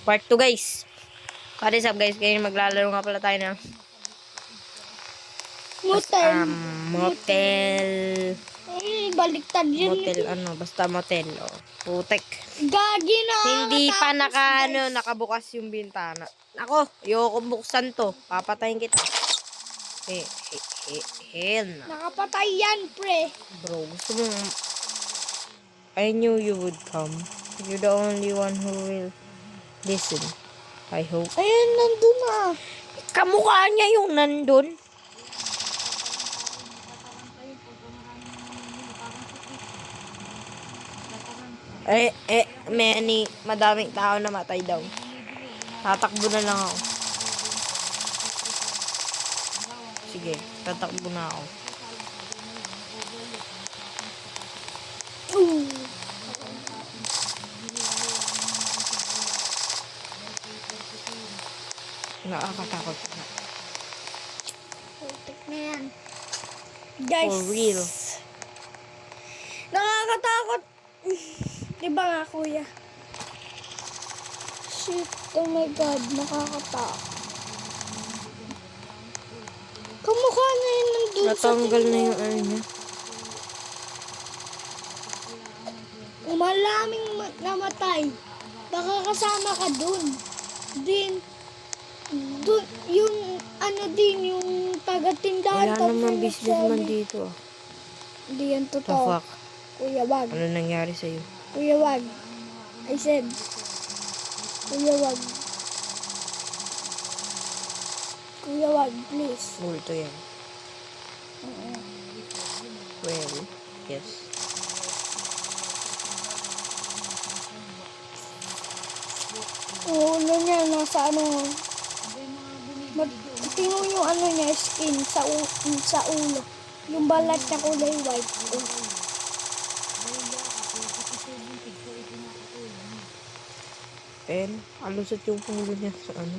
Part 2 guys. What is up guys? Ngayon maglalaro nga pala tayo ng motel. Baliktad yun. Motel basta motel. Putek. Gagi na. Hindi pa nakabukas yung bintana. Ako, ayoko buksan to. Papatayin kita. Hell na. Nakapatay yan, pre. Bro, gusto mo... I knew you would come. You're the only one who will listen. I hope. Ayun, nandun na. Kamukha niya yung nandun. Madaming tao na matay daw. Tatakbo na lang ako. Sige, tatakbo na ako. Nakakatakot na. Putik na yan. Guys. For real. Nakakatakot. Diba nga, kuya? Shit, oh my God, nakakatakot. Kamukha na yun nandun Natanggal na yung ano niya. Maraming namatay. Baka kasama ka dun. Dun, yung yung taga-tindahan. Wala naman businessman dito. Hindi yan The totoo. fuck? Kuya, wag. Ano nangyari sa'yo? Kuya, wag. I said. Kuya, wag. Kuya, wag, please. Multo yan. Well, yes. Ulo niya, nasa tingnan yung niya, skin, sa ulo. Yung balat niya kulay white. And, alusot yung pulo niya sa ano.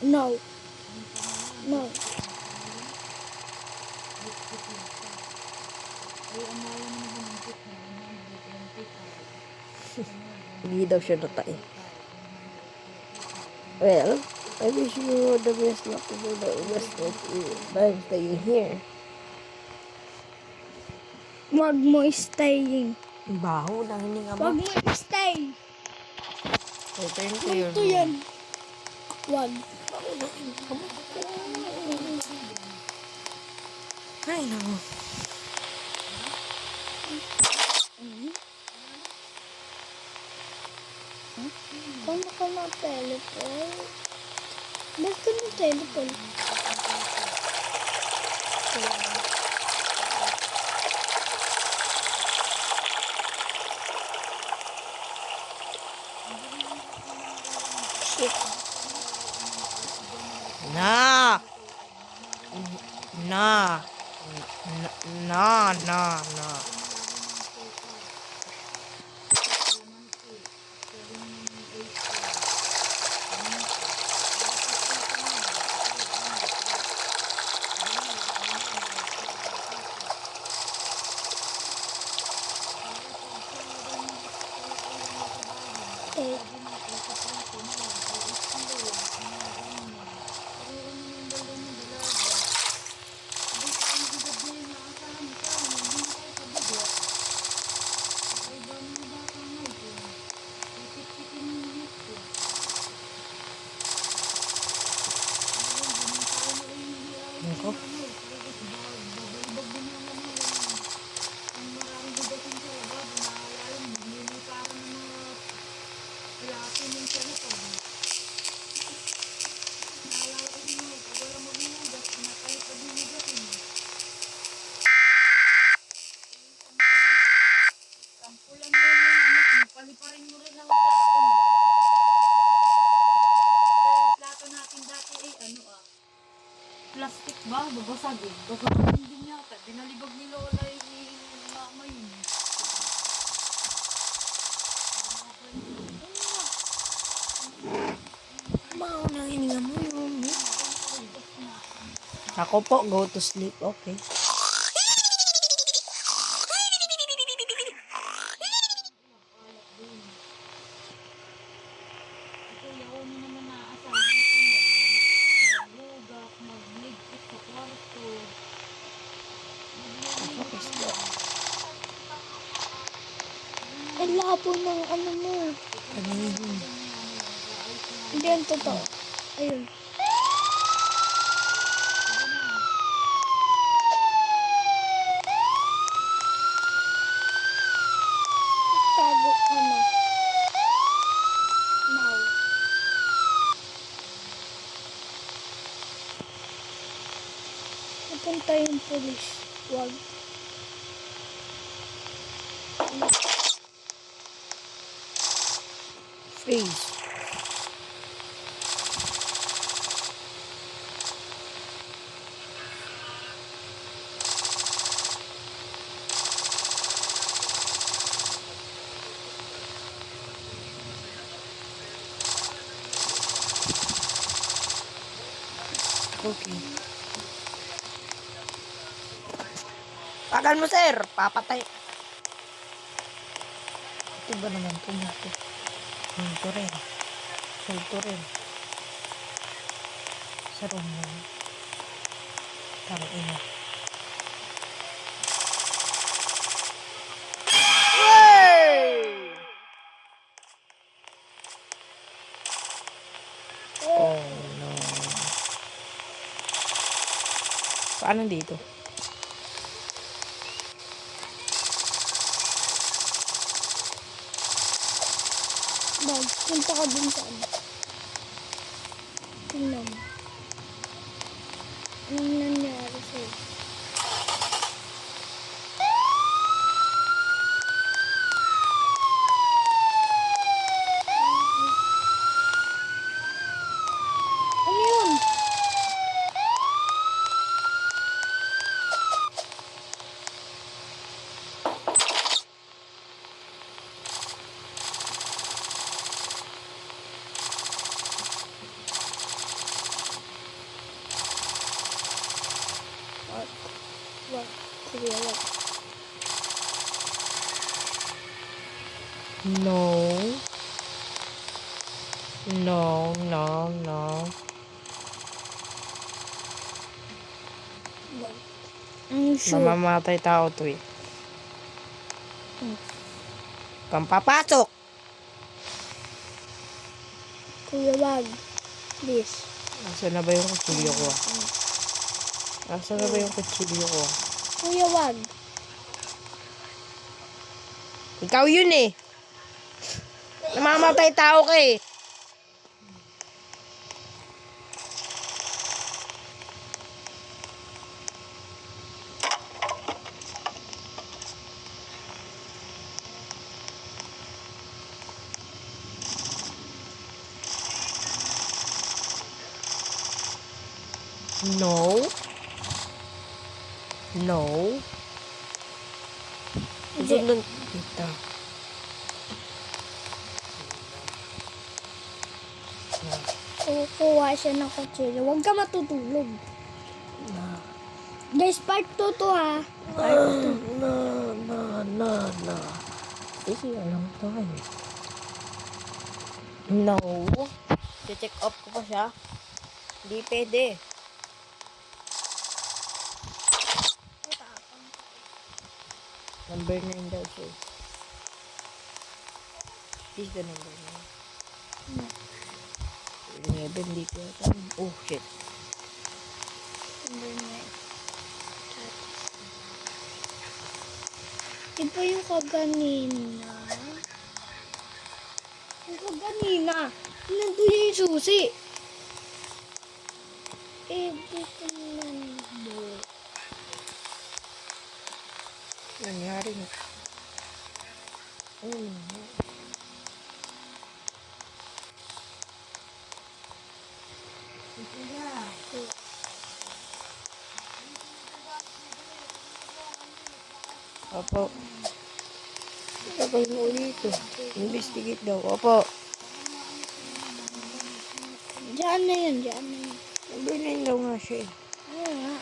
No. Hindi daw siya natay. Well, I wish you the best luck to do the rest of your time staying here. Wag mo staying. Baho ng hininga mo. Wag mo stay. Return to your Ito yan. room. Wag. Ay, naku. Paano ka na-teleport? Ba't ka na-teleport? Shit. Na. Eh. Nako. Paliparin mo rin ang plato mo. Pero yung plato natin dati ay plastic ba? Babasag eh. Babasag din yata. Dinalibag ni Lola yung mama yun. Mao nang hininga mo yun. Ako po, go to sleep. Okay. Ito, yaon mo naman na asahan ko na. Maghugas, magligpit sa kwarto. Focus po. Ang labo ng ano mo. Ano yun? Hindi yan totoo. Ayun. Tago ka na. Now. Napunta yung polis. Wag. Freeze. Okay. Pagan mo, sir. Papatay. Ito ba naman ito? Ito rin. Ito rin. Sa room mo. Tama ina. Oh no. Paano dito? Bag. Punta ka dun sa ano. Tingnan mo. Anong nangyari sa'yo? Ano yun? Wag. Sige, wag. No. No, no, no. Wag. Ang sure. Mamamatay tao to eh. Hmm. Kang papasok! Kuya, wag. Please. Nasaan na ba yung kutsilyo ko? Nasaan na ba yung kutsilyo ko? Kuya, wag. Ikaw yun eh! Namamatay tao ka eh! No. No. Hindi. Sundan kita. Kukuha siya ng kutsilyo. Huwag ka matutulog. Guys, part 2 to ha. Part 2. No. Sige, alam to eh. No. Check up ko pa siya. Hindi pwede. Number 9 daw siya. Is the number 9? 11, di ko yata. Oh, shit. Iba yung kaganina. Yung kaganina. Nandun yung susi. Dito nandun. Nangyari na. Opo. Kapag mo dito. Investigate daw. Opo. Diyan na yun, diyan na yun. Number 9 daw nga siya eh. Ayun nga.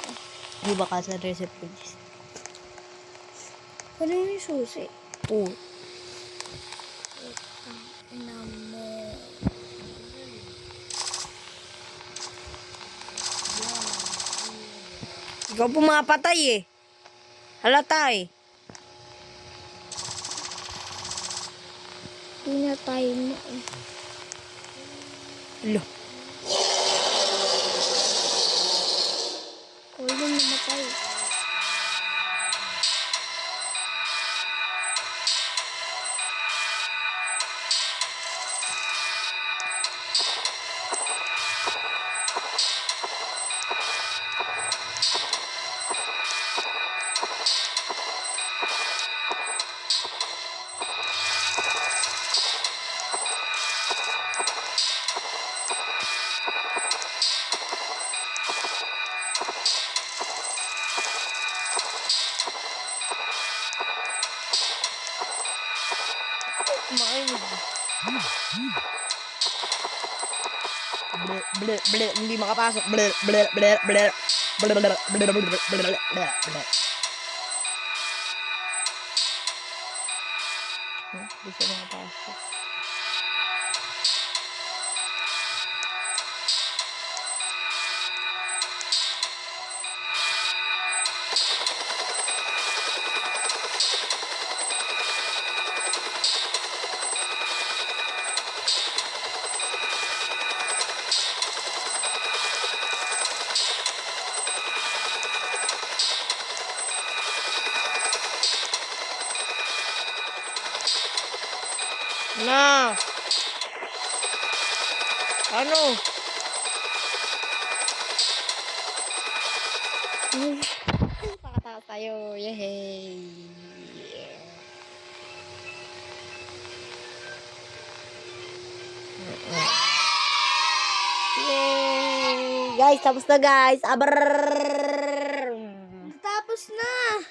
Di ba ka sa receptionist? Ano yung susi? Oo. Ina mo. Ikaw pumapatay eh. Halata eh. Pinatay mo eh. Alo. Huwag yung namatay. Makainig. Ble, ble, hindi makapasok. Ble, ble, ble, ble. Ble, ble, ble, ble, ble, ble, ble, ble. Hindi siya makapasok. Na! Ano? Pakataas tayo. Yehey! Yay! Guys, tapos na guys. Tapos na!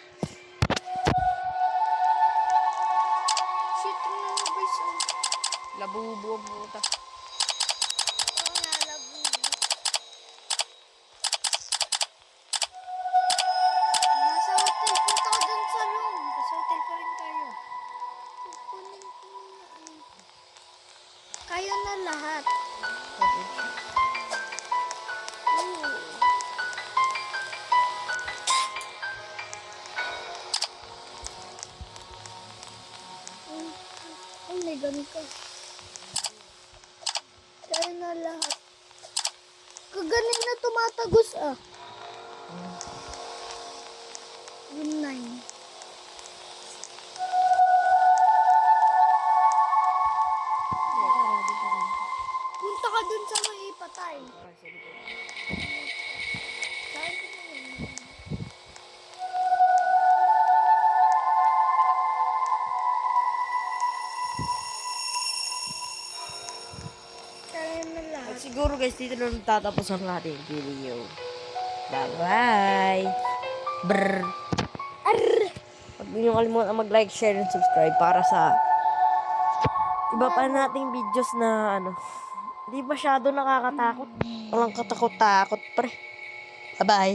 Shit, ano na ba siya? Labubo ang puta. Oo nga, labubo. Nasa hotel. Punta ka dun sa room. Nasa hotel pa rin tayo. Kukunin ko na ano. Kaya na lahat. Ooh. Oh my God ka. Kaya na lahat. Kagaling na tumatagos ah. Room 9. Punta ka dun sa may patay. Saan ko na yun? Kaya na lahat. At siguro guys, dito na tatapos ang ating video. Bye-bye! Brr! Huwag niyo kalimutan mag-like, share, and subscribe para sa iba pa nating videos na ano. Hindi masyado nakakatakot. Walang katakot-takot pre. Bye-bye!